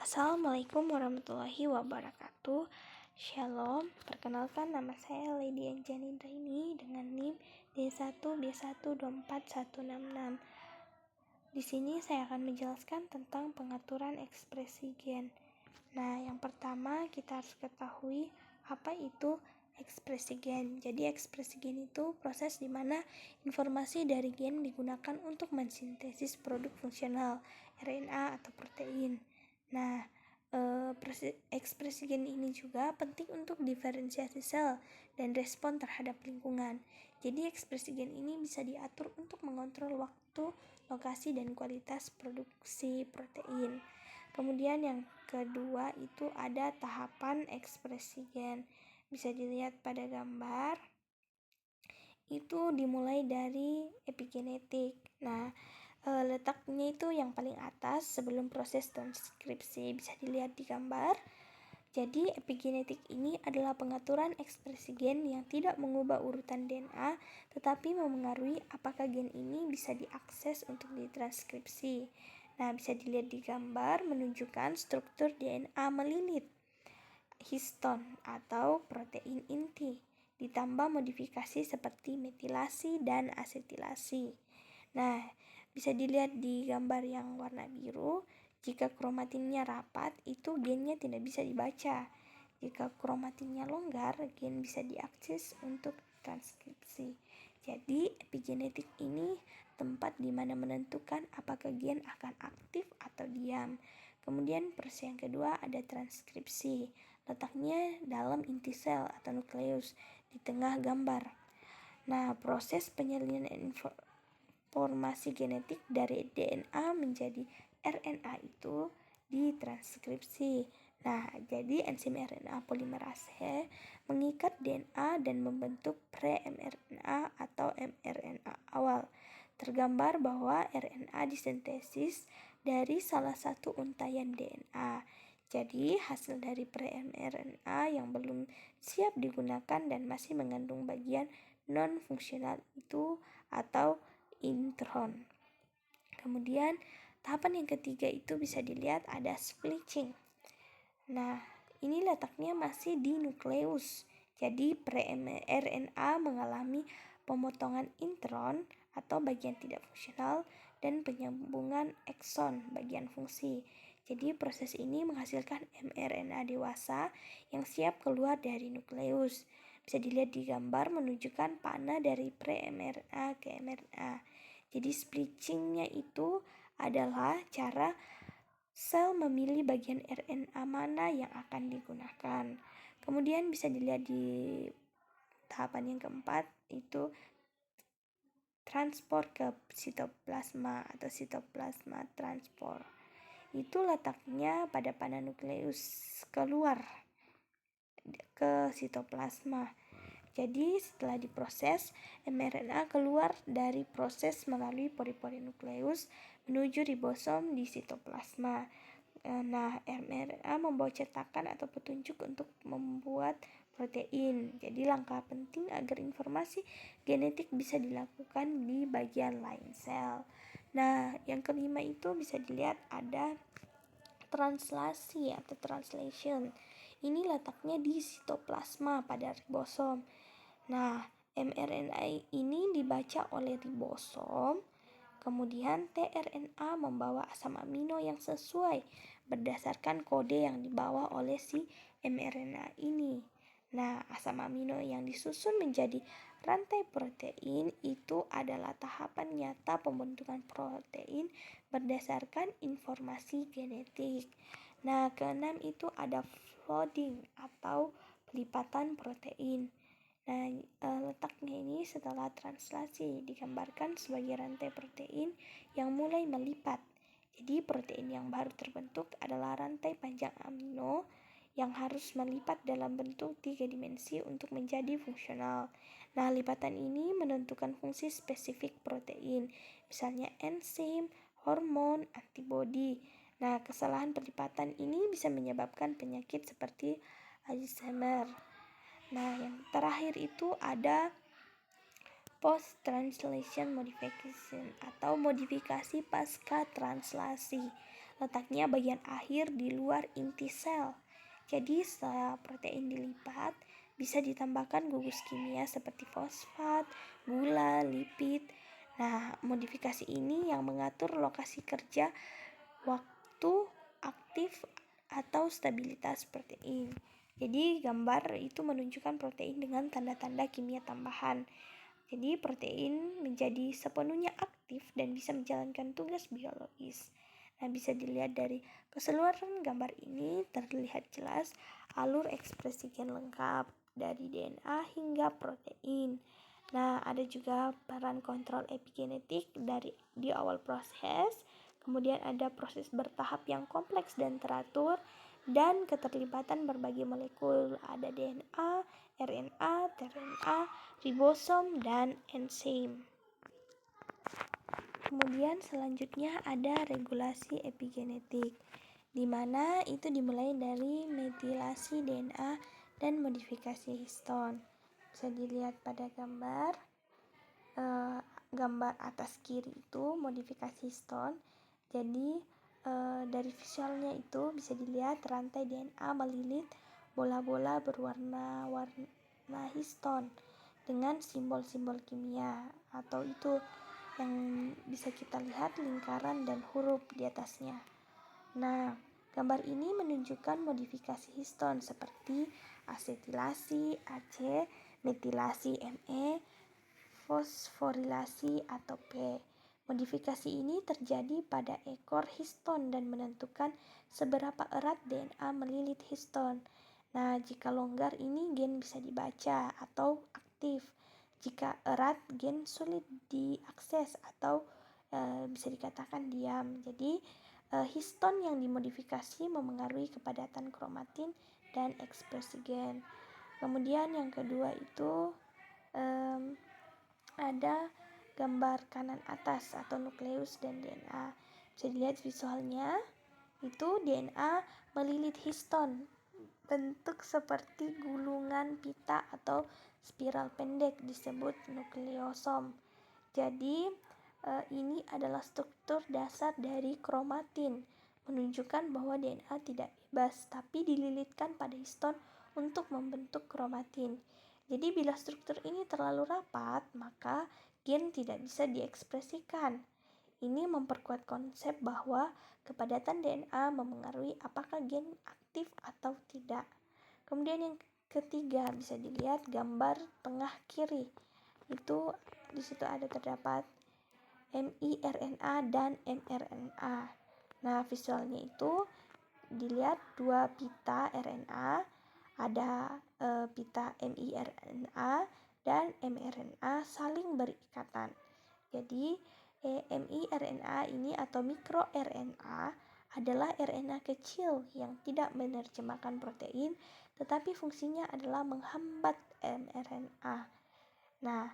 Assalamualaikum warahmatullahi wabarakatuh. Shalom, perkenalkan nama saya Lady Anjani Draini dengan NIM D1B12416. Di sini saya akan menjelaskan tentang pengaturan ekspresi gen. Nah, yang pertama kita harus ketahui apa itu ekspresi gen. Jadi ekspresi gen itu proses di mana informasi dari gen digunakan untuk mensintesis produk fungsional, RNA atau protein. Nah, ekspresi gen ini juga penting untuk diferensiasi sel dan respon terhadap lingkungan. Jadi ekspresi gen ini bisa diatur untuk mengontrol waktu, lokasi, dan kualitas produksi protein. Kemudian yang kedua itu ada tahapan ekspresi gen. Bisa dilihat pada gambar. Itu dimulai dari epigenetik. Nah, letaknya itu yang paling atas sebelum proses transkripsi, bisa dilihat di gambar. Jadi epigenetik ini adalah pengaturan ekspresi gen yang tidak mengubah urutan DNA, tetapi memengaruhi apakah gen ini bisa diakses untuk ditranskripsi. Nah, bisa dilihat di gambar menunjukkan struktur DNA melilit histon atau protein inti, ditambah modifikasi seperti metilasi dan asetilasi. Nah, bisa dilihat di gambar yang warna biru, jika kromatinnya rapat, itu gennya tidak bisa dibaca. Jika kromatinnya longgar, gen bisa diakses untuk transkripsi. Jadi, epigenetik ini tempat di mana menentukan apakah gen akan aktif atau diam. Kemudian proses yang kedua ada transkripsi. Letaknya dalam inti sel atau nukleus di tengah gambar. Nah, proses penyalinan informasi genetik dari DNA menjadi RNA itu ditranskripsi. Nah, jadi enzim RNA polimerase mengikat DNA dan membentuk pre-mRNA atau mRNA awal. Tergambar bahwa RNA disintesis dari salah satu untayan DNA. Jadi, hasil dari pre-mRNA yang belum siap digunakan dan masih mengandung bagian non-fungsional itu atau intron. Kemudian tahapan yang ketiga itu bisa dilihat ada splicing. Nah, ini letaknya masih di nukleus. Jadi pre-mRNA mengalami pemotongan intron atau bagian tidak fungsional dan penyambungan ekson bagian fungsi. Jadi proses ini menghasilkan mRNA dewasa yang siap keluar dari nukleus. Bisa dilihat di gambar menunjukkan panah dari pre-mRNA ke mRNA. Jadi splicingnya itu adalah cara sel memilih bagian RNA mana yang akan digunakan. Kemudian bisa dilihat di tahapan yang keempat itu transport ke sitoplasma atau sitoplasma transport. Itu letaknya pada panah nukleus keluar ke sitoplasma. Jadi setelah diproses, mRNA keluar dari proses melalui pori-pori nukleus menuju ribosom di sitoplasma. Nah, mRNA membawa cetakan atau petunjuk untuk membuat protein. Jadi langkah penting agar informasi genetik bisa dilakukan di bagian lain sel. Nah, yang kelima itu bisa dilihat ada translasi atau translation. Ini letaknya di sitoplasma pada ribosom. Nah, mRNA ini dibaca oleh ribosom, kemudian tRNA membawa asam amino yang sesuai berdasarkan kode yang dibawa oleh si mRNA ini. Nah, asam amino yang disusun menjadi rantai protein itu adalah tahapan nyata pembentukan protein berdasarkan informasi genetik. Nah, keenam itu ada folding atau pelipatan protein. Nah, letaknya ini setelah translasi digambarkan sebagai rantai protein yang mulai melipat. Jadi protein yang baru terbentuk adalah rantai panjang amino yang harus melipat dalam bentuk 3 dimensi untuk menjadi fungsional. Nah, lipatan ini menentukan fungsi spesifik protein, misalnya enzim, hormon, antibodi. Nah, kesalahan pelipatan ini bisa menyebabkan penyakit seperti Alzheimer. Nah, yang terakhir itu ada post-translation modification atau modifikasi pasca translasi. letaknya bagian akhir di luar inti sel. Jadi setelah protein dilipat, bisa ditambahkan gugus kimia seperti fosfat, gula, lipid. Nah, modifikasi ini yang mengatur lokasi kerja, waktu aktif, atau stabilitas protein. Jadi gambar itu menunjukkan protein dengan tanda-tanda kimia tambahan. Jadi protein menjadi sepenuhnya aktif dan bisa menjalankan tugas biologis. Nah, bisa dilihat dari keseluruhan gambar ini terlihat jelas alur ekspresi gen lengkap dari DNA hingga protein. Nah, ada juga peran kontrol epigenetik di awal proses, kemudian ada proses bertahap yang kompleks dan teratur, dan keterlibatan berbagai molekul, ada DNA, RNA, tRNA, ribosom, dan enzim. Kemudian selanjutnya ada regulasi epigenetik, di mana itu dimulai dari metilasi DNA dan modifikasi histon. Bisa dilihat pada gambar atas kiri itu modifikasi histon. Jadi dari visualnya itu bisa dilihat rantai DNA melilit bola-bola berwarna histon dengan simbol-simbol kimia, atau itu yang bisa kita lihat lingkaran dan huruf di atasnya. Nah, gambar ini menunjukkan modifikasi histon seperti asetilasi AC, metilasi Me, fosforilasi atau P. Modifikasi ini terjadi pada ekor histon dan menentukan seberapa erat DNA melilit histon. Nah, jika longgar ini gen bisa dibaca atau aktif. Jika erat gen sulit diakses atau bisa dikatakan diam. Jadi histon yang dimodifikasi memengaruhi kepadatan kromatin dan ekspresi gen. Kemudian yang kedua itu ada gambar kanan atas atau nukleus dan DNA. Bisa dilihat visualnya, itu DNA melilit histon, bentuk seperti gulungan pita atau spiral pendek disebut nukleosom. Jadi ini adalah struktur dasar dari kromatin, menunjukkan bahwa DNA tidak bebas tapi dililitkan pada histon untuk membentuk kromatin. Jadi bila struktur ini terlalu rapat, maka gen tidak bisa diekspresikan. Ini memperkuat konsep bahwa kepadatan DNA memengaruhi apakah gen aktif atau tidak. Kemudian yang ketiga bisa dilihat gambar tengah kiri. Itu di situ ada terdapat miRNA dan mRNA. Nah, visualnya itu dilihat dua pita RNA, ada pita miRNA dan mRNA saling berikatan. Jadi miRNA ini atau mikroRNA adalah RNA kecil yang tidak menerjemahkan protein, tetapi fungsinya adalah menghambat mRNA. Nah,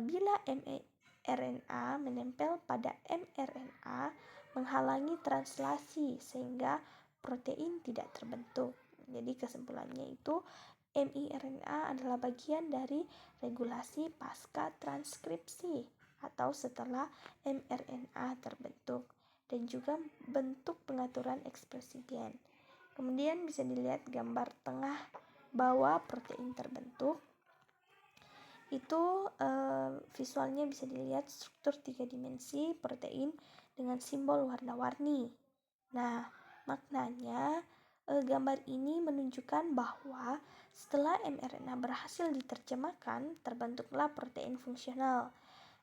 bila mRNA menempel pada mRNA, menghalangi translasi sehingga protein tidak terbentuk. Jadi kesimpulannya itu miRNA adalah bagian dari regulasi pasca transkripsi atau setelah mRNA terbentuk, dan juga bentuk pengaturan ekspresi gen. Kemudian bisa dilihat gambar tengah bawah protein terbentuk. Itu visualnya bisa dilihat struktur 3 dimensi protein dengan simbol warna-warni. Nah, maknanya gambar ini menunjukkan bahwa setelah mRNA berhasil diterjemahkan, terbentuklah protein fungsional.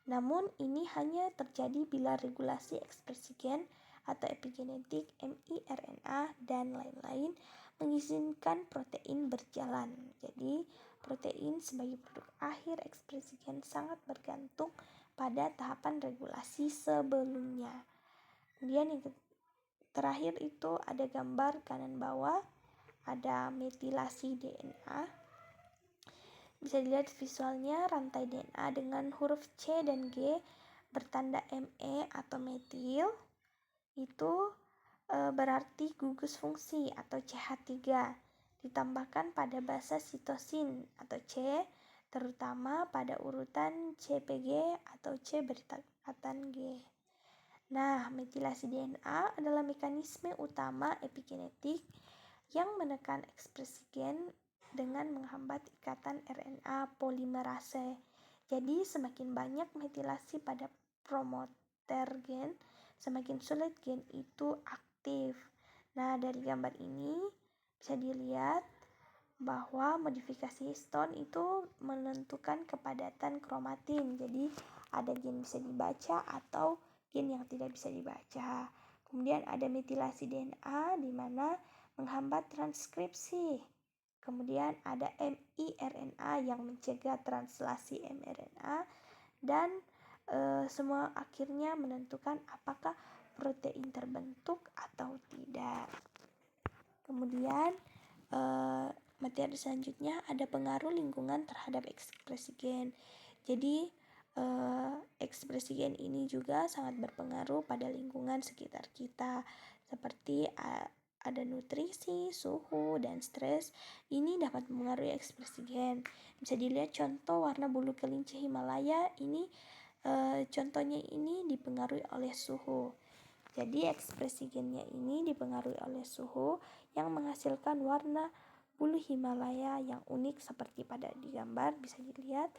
Namun ini hanya terjadi bila regulasi ekspresi gen atau epigenetik miRNA dan lain-lain mengizinkan protein berjalan. Jadi protein sebagai produk akhir ekspresi gen sangat bergantung pada tahapan regulasi sebelumnya. Kemudian yang terakhir itu ada gambar kanan bawah, ada metilasi DNA. Bisa dilihat visualnya rantai DNA dengan huruf C dan G bertanda Me atau metil. Itu berarti gugus fungsi atau CH3 ditambahkan pada basa sitosin atau C, terutama pada urutan CPG atau C berikatan G. Nah, metilasi DNA adalah mekanisme utama epigenetik yang menekan ekspresi gen dengan menghambat ikatan RNA polimerase. Jadi, semakin banyak metilasi pada promoter gen, semakin sulit gen itu aktif. Nah, dari gambar ini bisa dilihat bahwa modifikasi histon itu menentukan kepadatan kromatin. Jadi, ada gen bisa dibaca atau gen yang tidak bisa dibaca. Kemudian ada metilasi DNA di mana menghambat transkripsi. Kemudian ada miRNA yang mencegah translasi mRNA dan semua akhirnya menentukan apakah protein terbentuk atau tidak. Kemudian materi selanjutnya ada pengaruh lingkungan terhadap ekspresi gen. Jadi ekspresi gen ini juga sangat berpengaruh pada lingkungan sekitar kita, seperti ada nutrisi, suhu, dan stres. Ini dapat mempengaruhi ekspresi gen. Bisa dilihat contoh warna bulu kelinci Himalaya ini, contohnya ini dipengaruhi oleh suhu. Jadi ekspresi gennya ini dipengaruhi oleh suhu yang menghasilkan warna bulu Himalaya yang unik seperti pada di gambar bisa dilihat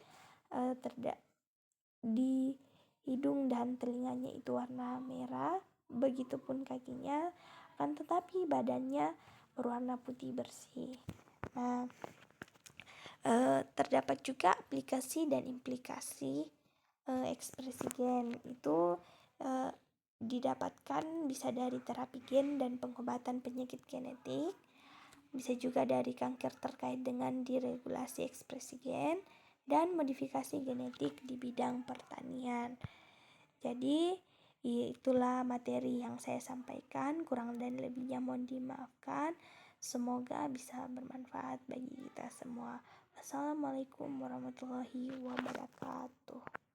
di hidung dan telinganya itu warna merah, begitupun kakinya, akan tetapi badannya berwarna putih bersih. Nah, terdapat juga aplikasi dan implikasi ekspresi gen itu didapatkan bisa dari terapi gen dan pengobatan penyakit genetik, bisa juga dari kanker terkait dengan diregulasi ekspresi gen, dan modifikasi genetik di bidang pertanian. Jadi itulah materi yang saya sampaikan, kurang dan lebihnya mohon dimaafkan. Semoga bisa bermanfaat bagi kita semua. Wassalamualaikum warahmatullahi wabarakatuh.